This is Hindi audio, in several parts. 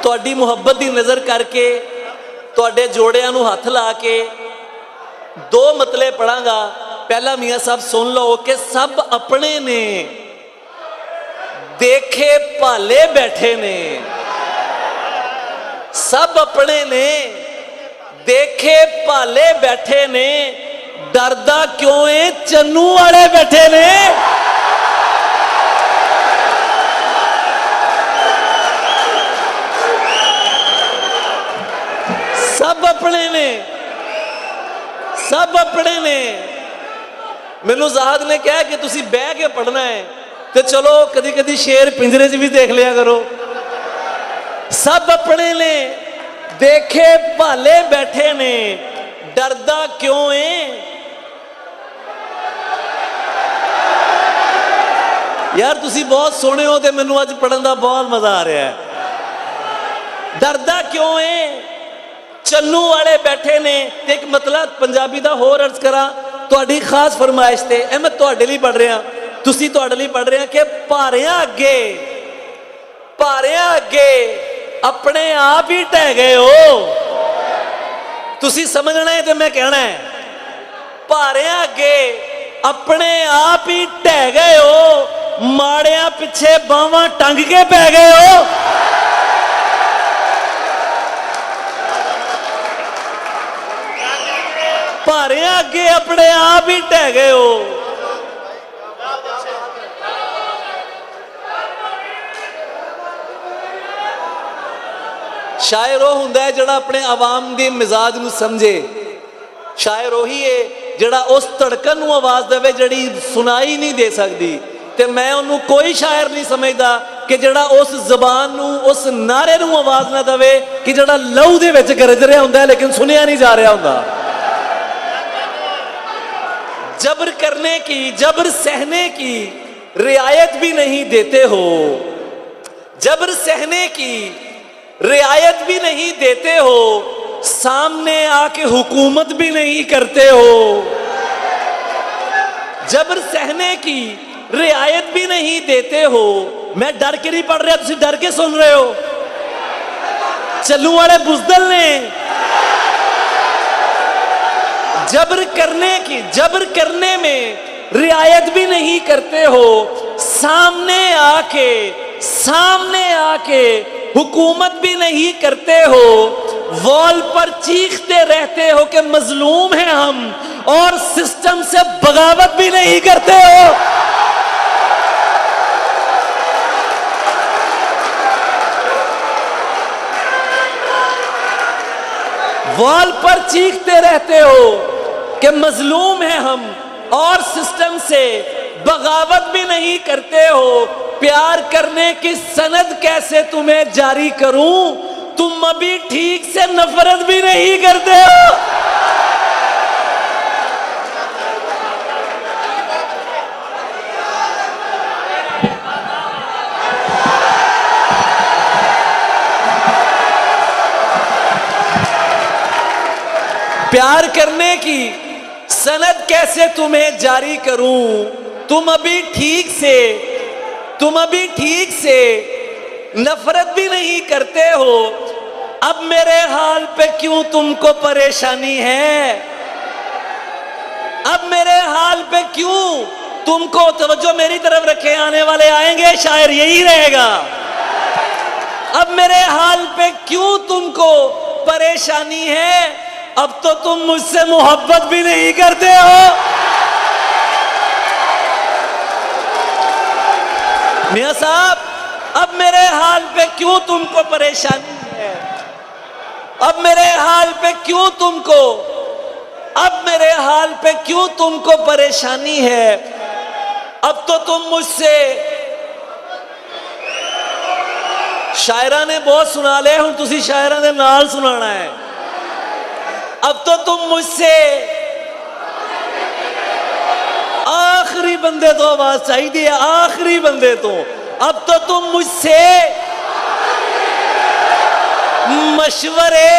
तुहाडी मुहब्बत की नज़र करके तुहाडे जोड़ियां नूं हथ ला के दो मतले पढ़ांगा। पहला मियाँ साहब सुन लो कि सब अपने ने देखे भाले बैठे ने, सब अपने ने देखे भाले बैठे ने, डरदा क्यों है चन्नू वाले बैठे ने। सब अपने ने, सब अपने ने। मैनू ज़ाहद ने कहा कि तुसी बह के पढ़ना है तो चलो कदी कदी शेर पिंजरे च भी देख लिया करो। सब अपने ने देखे भाले बैठे ने, डरदा क्यों है। यार तुसी बहुत सोहने हो तो मैनू अज पढ़न का बहुत मजा आ रहा है। डरदा क्यों है चन्नू वाले बैठे ने। ते एक मतलब पंजाबी का होर अर्ज करा तुहाडी खास फरमाइश ते ए मैं तुहाडे लई पढ़ रहा, तुसी तुहाडे लई पढ़ रहे कि भारियां अगे अपने आप ही टह गए हो। तुसी समझना है तो मैं कहना है भारियां अगे अपने आप ही टह गए हो, माड़िया पिछे बावां टंग के पै गए हो। भारियां अगे अपने आप ही टह गए हो। शायर वो हुंदा है जिहड़ा अपने आवाम के मिजाज नूं समझे। शायर वही है जिहड़ा उस धड़कन नूं आवाज़ देवे जिहड़ी सुनाई नहीं दे सकती। ते मैं उन्होंने कोई शायर नहीं समझदा कि जिहड़ा उस जबान नूं उस नारे नूं आवाज़ ना देवे कि जिहड़ा लहू दे विच गरज रहा हुंदा लेकिन सुनिया नहीं जा रहा हुंदा। जबर करने की, जबर सहने की रियायत भी नहीं देते हो, जबर सहने की रियायत भी नहीं देते हो, सामने आके हुकूमत भी नहीं करते हो। जबर सहने की रियायत भी नहीं देते हो। मैं डर के नहीं पढ़ रहा, तुम डर के सुन रहे हो। चन्नू वाले बुजदल ने जबर करने की, जबर करने में रियायत भी नहीं करते हो, सामने आके हुकूमत भी नहीं करते हो। वॉल पर चीखते रहते हो कि मजलूम हैं हम, और सिस्टम से बगावत भी नहीं करते हो। वॉल पर चीखते रहते हो कि मजलूम हैं हम, और सिस्टम से बगावत भी नहीं करते हो। प्यार करने की सनद कैसे तुम्हें जारी करूं, तुम अभी ठीक से नफरत भी नहीं करते हो। प्यार करने की सनद कैसे तुम्हें जारी करूं, तुम अभी ठीक से नफरत भी नहीं करते हो। अब मेरे हाल पे क्यों तुमको परेशानी है, अब मेरे हाल पे क्यों तुमको, तवज्जो मेरी तरफ रखे, आने वाले आएंगे शायर यही रहेगा। अब मेरे हाल पे क्यों तुमको परेशानी है, अब तो तुम मुझसे मोहब्बत भी नहीं करते हो। मियां साहब अब मेरे हाल पे क्यों तुमको परेशानी है, अब मेरे हाल पे क्यों तुमको, अब मेरे हाल पे क्यों तुमको परेशानी है, अब तो तुम मुझसे। शायरा ने बहुत सुना लिया, हुण तुसी शायरा दे नाल सुनाना है। अब तो तुम मुझसे, आखिरी बंदे तो आवाज चाहिए, आखिरी बंदे तो। अब तो तुम मुझसे मशवरे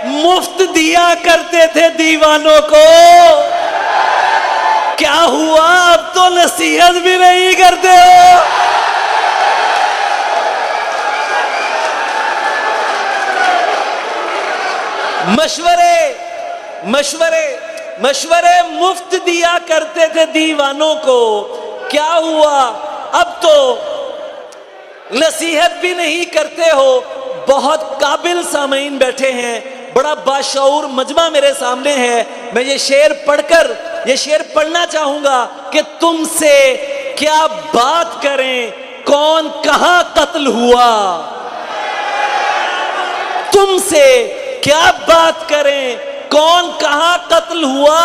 मुफ्त दिया करते थे दीवानों को, क्या हुआ अब तो नसीहत भी नहीं करते हो। मशवरे मशवरे मशवरे मुफ्त दिया करते थे दीवानों को, क्या हुआ अब तो नसीहत भी नहीं करते हो। बहुत काबिल सामीन बैठे हैं, बड़ा बाशऊर मजमा मेरे सामने है। मैं ये शेर पढ़कर ये शेर पढ़ना चाहूंगा कि तुमसे क्या बात करें, कौन कहां कत्ल हुआ। तुमसे क्या बात करें, कौन कहां कत्ल हुआ।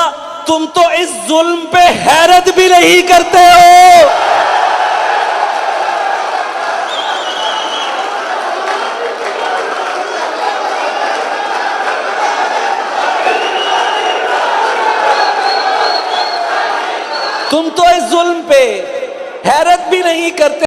तुम तो इस जुल्म पे हैरत भी नहीं करते हो। तुम तो इस जुल्म पे हैरत भी नहीं करते।